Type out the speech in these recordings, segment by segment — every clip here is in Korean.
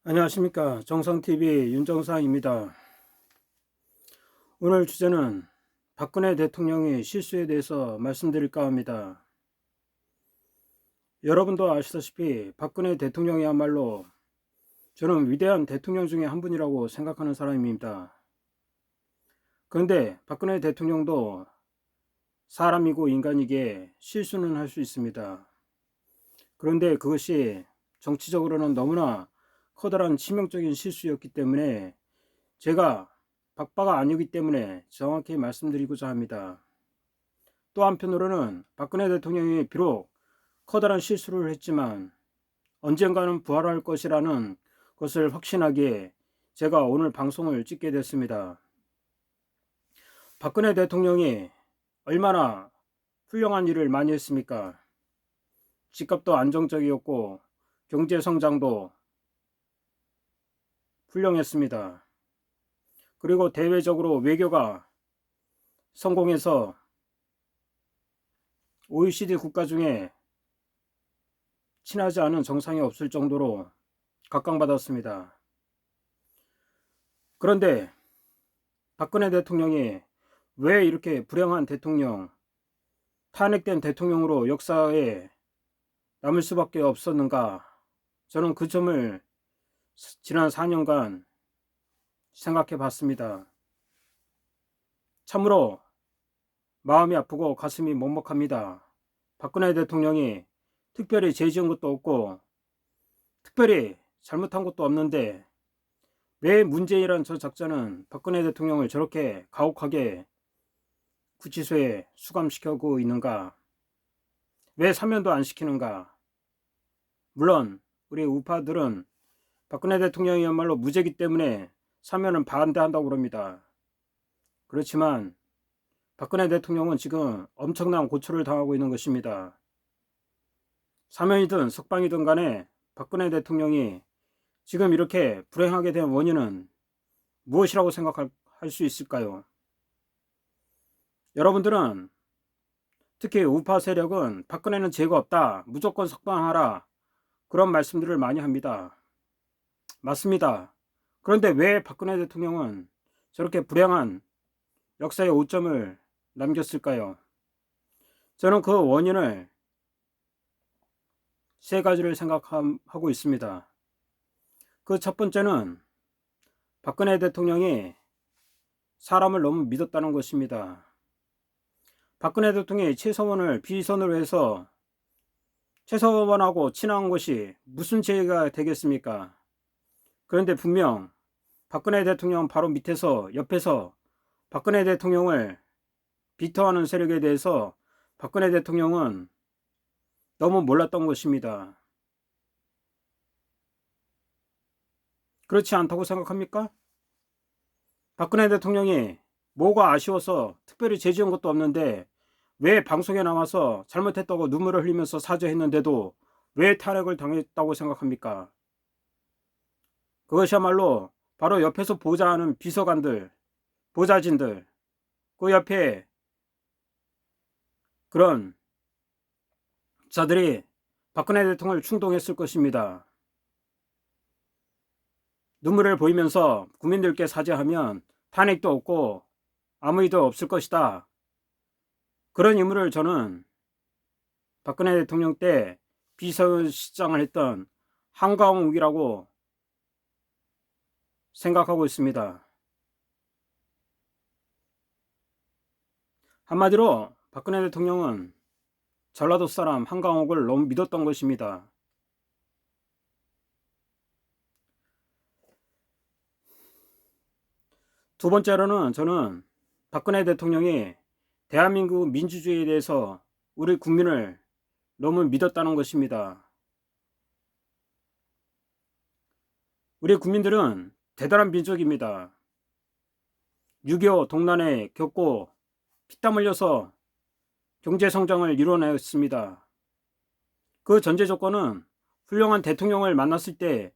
안녕하십니까. 정성TV 윤정상입니다. 오늘 주제는 박근혜 대통령의 실수에 대해서 말씀드릴까 합니다. 여러분도 아시다시피 박근혜 대통령이야말로 저는 위대한 대통령 중에 한 분이라고 생각하는 사람입니다. 그런데 박근혜 대통령도 사람이고 인간이기에 실수는 할 수 있습니다. 그런데 그것이 정치적으로는 너무나 커다란 치명적인 실수였기 때문에 제가 박바가 아니기 때문에 정확히 말씀드리고자 합니다. 또 한편으로는 박근혜 대통령이 비록 커다란 실수를 했지만 언젠가는 부활할 것이라는 것을 확신하기에 제가 오늘 방송을 찍게 됐습니다. 박근혜 대통령이 얼마나 훌륭한 일을 많이 했습니까? 집값도 안정적이었고 경제 성장도 훌륭했습니다. 그리고 대외적으로 외교가 성공해서 OECD 국가 중에 친하지 않은 정상이 없을 정도로 각광받았습니다. 그런데 박근혜 대통령이 왜 이렇게 불행한 대통령, 탄핵된 대통령으로 역사에 남을 수밖에 없었는가? 저는 그 점을 지난 4년간 생각해 봤습니다. 참으로 마음이 아프고 가슴이 먹먹합니다. 박근혜 대통령이 특별히 죄 지은 것도 없고 특별히 잘못한 것도 없는데 왜 문재인이란 저 작자는 박근혜 대통령을 저렇게 가혹하게 구치소에 수감시켜고 있는가? 왜 사면도 안 시키는가? 물론 우리 우파들은 박근혜 대통령이야말로 무죄이기 때문에 사면은 반대한다고 그럽니다. 그렇지만 박근혜 대통령은 지금 엄청난 고초를 당하고 있는 것입니다. 사면이든 석방이든 간에 박근혜 대통령이 지금 이렇게 불행하게 된 원인은 무엇이라고 생각할 수 있을까요? 여러분들은 특히 우파 세력은 박근혜는 죄가 없다, 무조건 석방하라, 그런 말씀들을 많이 합니다. 맞습니다. 그런데 왜 박근혜 대통령은 저렇게 불행한 역사의 오점을 남겼을까요? 저는 그 원인을 세 가지를 생각하고 있습니다. 그 첫 번째는 박근혜 대통령이 사람을 너무 믿었다는 것입니다. 박근혜 대통령이 최서원을 비선으로 해서 최서원하고 친한 것이 무슨 죄가 되겠습니까? 그런데 분명 박근혜 대통령 바로 밑에서 옆에서 박근혜 대통령을 비토하는 세력에 대해서 박근혜 대통령은 너무 몰랐던 것입니다. 그렇지 않다고 생각합니까? 박근혜 대통령이 뭐가 아쉬워서 특별히 죄 지은 것도 없는데 왜 방송에 나와서 잘못했다고 눈물을 흘리면서 사죄했는데도 왜 탄핵을 당했다고 생각합니까? 그것이야말로 바로 옆에서 보좌하는 비서관들, 보좌진들, 그 옆에 그런 자들이 박근혜 대통령을 충동했을 것입니다. 눈물을 보이면서 국민들께 사죄하면 탄핵도 없고 아무 일도 없을 것이다. 그런 인물을 저는 박근혜 대통령 때 비서실장을 했던 한강욱이라고 생각하고 있습니다. 한마디로 박근혜 대통령은 전라도 사람 한강욱을 너무 믿었던 것입니다. 두 번째로는 저는 박근혜 대통령이 대한민국 민주주의에 대해서 우리 국민을 너무 믿었다는 것입니다. 우리 국민들은 대단한 민족입니다. 6.25 동란에 겪고 피땀 흘려서 경제성장을 이뤄냈습니다. 그 전제 조건은 훌륭한 대통령을 만났을 때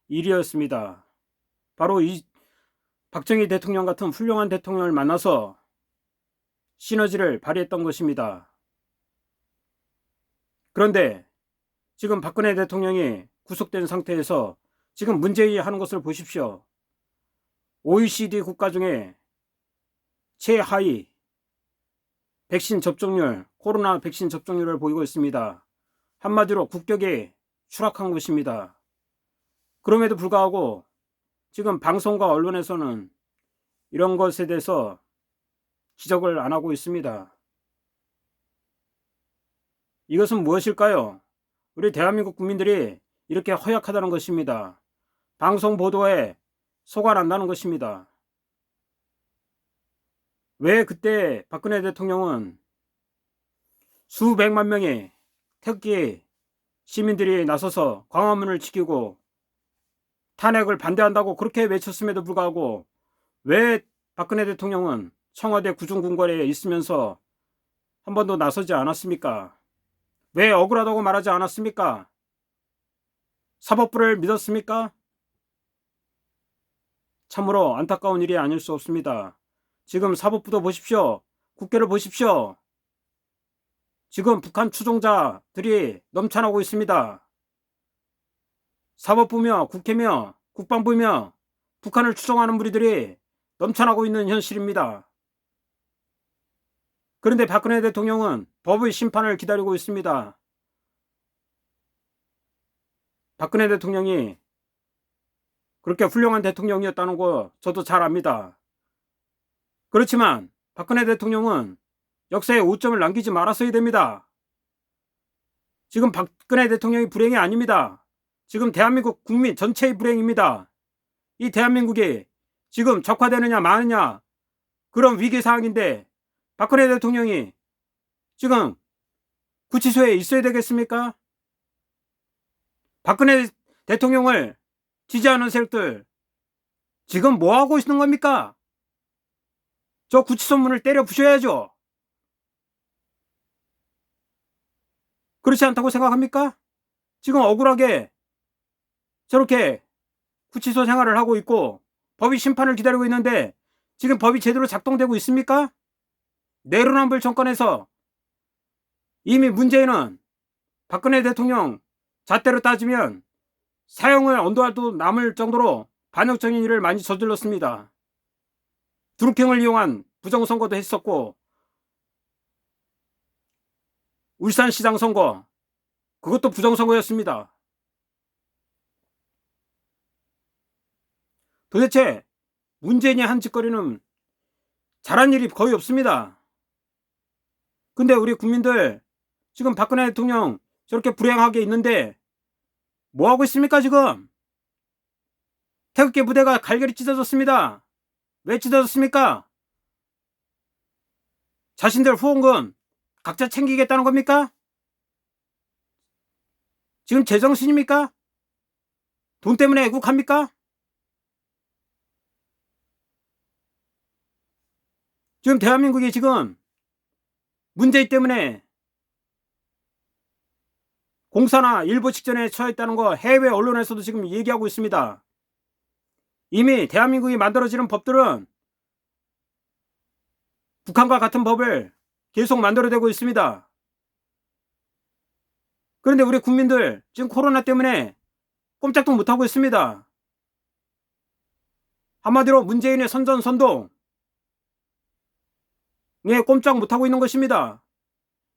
일이었습니다. 바로 이 박정희 대통령 같은 훌륭한 대통령을 만나서 시너지를 발휘했던 것입니다. 그런데 지금 박근혜 대통령이 구속된 상태에서 지금 문재인이 하는 것을 보십시오. OECD 국가 중에 최하위 백신 접종률, 코로나 백신 접종률을 보이고 있습니다. 한마디로 국격이 추락한 것입니다. 그럼에도 불구하고 지금 방송과 언론에서는 이런 것에 대해서 지적을 안 하고 있습니다. 이것은 무엇일까요? 우리 대한민국 국민들이 이렇게 허약하다는 것입니다. 방송 보도에 속아난다는 것입니다. 왜 그때 박근혜 대통령은 수백만 명의 태극기 시민들이 나서서 광화문을 지키고 탄핵을 반대한다고 그렇게 외쳤음에도 불구하고 왜 박근혜 대통령은 청와대 구중궁궐에 있으면서 한 번도 나서지 않았습니까? 왜 억울하다고 말하지 않았습니까? 사법부를 믿었습니까? 참으로 안타까운 일이 아닐 수 없습니다. 지금 사법부도 보십시오. 국회를 보십시오. 지금 북한 추종자들이 넘쳐나고 있습니다. 사법부며 국회며 국방부며 북한을 추종하는 무리들이 넘쳐나고 있는 현실입니다. 그런데 박근혜 대통령은 법의 심판을 기다리고 있습니다. 박근혜 대통령이 그렇게 훌륭한 대통령이었다는 거 저도 잘 압니다. 그렇지만 박근혜 대통령은 역사에 오점을 남기지 말았어야 됩니다. 지금 박근혜 대통령이 불행이 아닙니다. 지금 대한민국 국민 전체의 불행입니다. 이 대한민국이 지금 적화되느냐 마느냐 그런 위기 상황인데 박근혜 대통령이 지금 구치소에 있어야 되겠습니까? 박근혜 대통령을 지지하는 세력들 지금 뭐 하고 있는 겁니까? 저 구치소 문을 때려 부셔야죠. 그렇지 않다고 생각합니까? 지금 억울하게 저렇게 구치소 생활을 하고 있고 법이 심판을 기다리고 있는데 지금 법이 제대로 작동되고 있습니까? 내로남불 정권에서 이미 문재인은 박근혜 대통령 잣대로 따지면 사형을 언도할도 남을 정도로 반역적인 일을 많이 저질렀습니다. 드루킹을 이용한 부정선거도 했었고 울산시장 선거 그것도 부정선거였습니다. 도대체 문재인이 한 짓거리는 잘한 일이 거의 없습니다. 근데 우리 국민들 지금 박근혜 대통령 저렇게 불행하게 있는데 뭐 하고 있습니까 지금? 태극기 부대가 갈갈이 찢어졌습니다. 왜 찢어졌습니까? 자신들 후원금 각자 챙기겠다는 겁니까? 지금 제정신입니까? 돈 때문에 애국합니까? 지금 대한민국이 지금 문재인 때문에 공사나 일부 직전에 처했다는 거 해외 언론에서도 지금 얘기하고 있습니다. 이미 대한민국이 만들어지는 법들은 북한과 같은 법을 계속 만들어내고 있습니다. 그런데 우리 국민들 지금 코로나 때문에 꼼짝도 못하고 있습니다. 한마디로 문재인의 선전선동 꼼짝 못하고 있는 것입니다.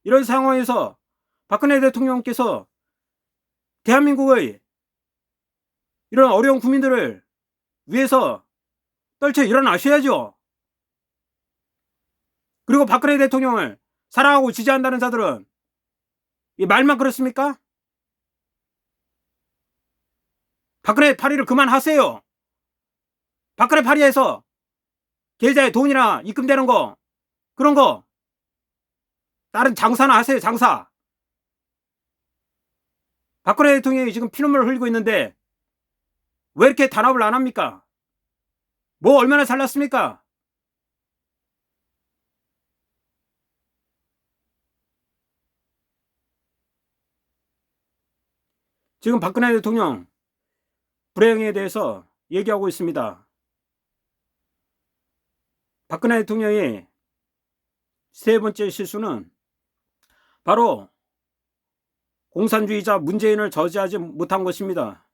이런 상황에서 박근혜 대통령께서 대한민국의 이런 어려운 국민들을 위해서 떨쳐 일어나셔야죠. 그리고 박근혜 대통령을 사랑하고 지지한다는 자들은 이 말만 그렇습니까? 박근혜 파리를 그만하세요. 박근혜 파리에서 계좌에 돈이나 입금되는 거 그런 거 다른 장사나 하세요. 장사. 박근혜 대통령이 지금 피눈물을 흘리고 있는데 왜 이렇게 단합을 안 합니까? 뭐 얼마나 잘났습니까? 지금 박근혜 대통령 불행에 대해서 얘기하고 있습니다. 박근혜 대통령이 세 번째 실수는 바로 공산주의자 문재인을 저지하지 못한 것입니다.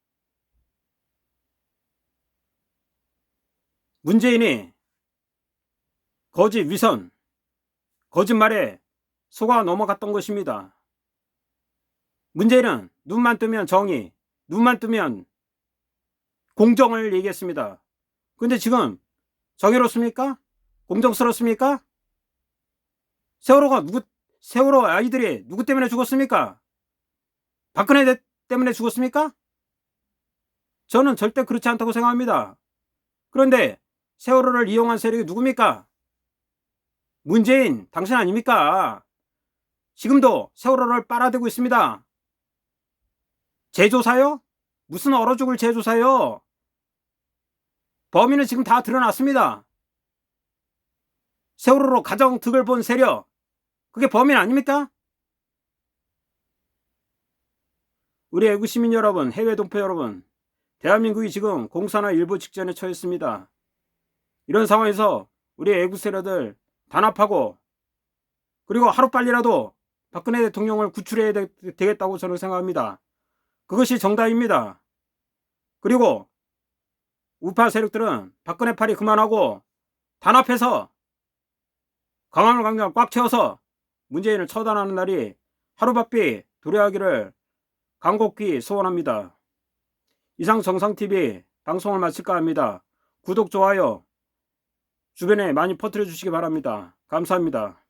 문재인이 거짓 위선, 거짓말에 속아 넘어갔던 것입니다. 문재인은 눈만 뜨면 정의, 눈만 뜨면 공정을 얘기했습니다. 근데 지금 정의롭습니까? 공정스럽습니까? 세월호 아이들이 누구 때문에 죽었습니까? 박근혜 때문에 죽었습니까? 저는 절대 그렇지 않다고 생각합니다. 그런데 세월호를 이용한 세력이 누굽니까? 문재인 당신 아닙니까? 지금도 세월호를 빨아들이고 있습니다. 제조사요? 무슨 얼어 죽을 제조사요? 범인은 지금 다 드러났습니다. 세월호로 가정 득을 본 세력, 그게 범인 아닙니까? 우리 애국 시민 여러분, 해외 동포 여러분, 대한민국이 지금 공산화 일부 직전에 처했습니다. 이런 상황에서 우리 애국 세력들 단합하고, 그리고 하루빨리라도 박근혜 대통령을 구출해야 되겠다고 저는 생각합니다. 그것이 정답입니다. 그리고 우파 세력들은 박근혜 팔이 그만하고 단합해서 강화문 광장 꽉 채워서 문재인을 처단하는 날이 하루바삐 도래하기를 간곡히 소원합니다. 이상 정상TV 방송을 마칠까 합니다. 구독, 좋아요 주변에 많이 퍼뜨려 주시기 바랍니다. 감사합니다.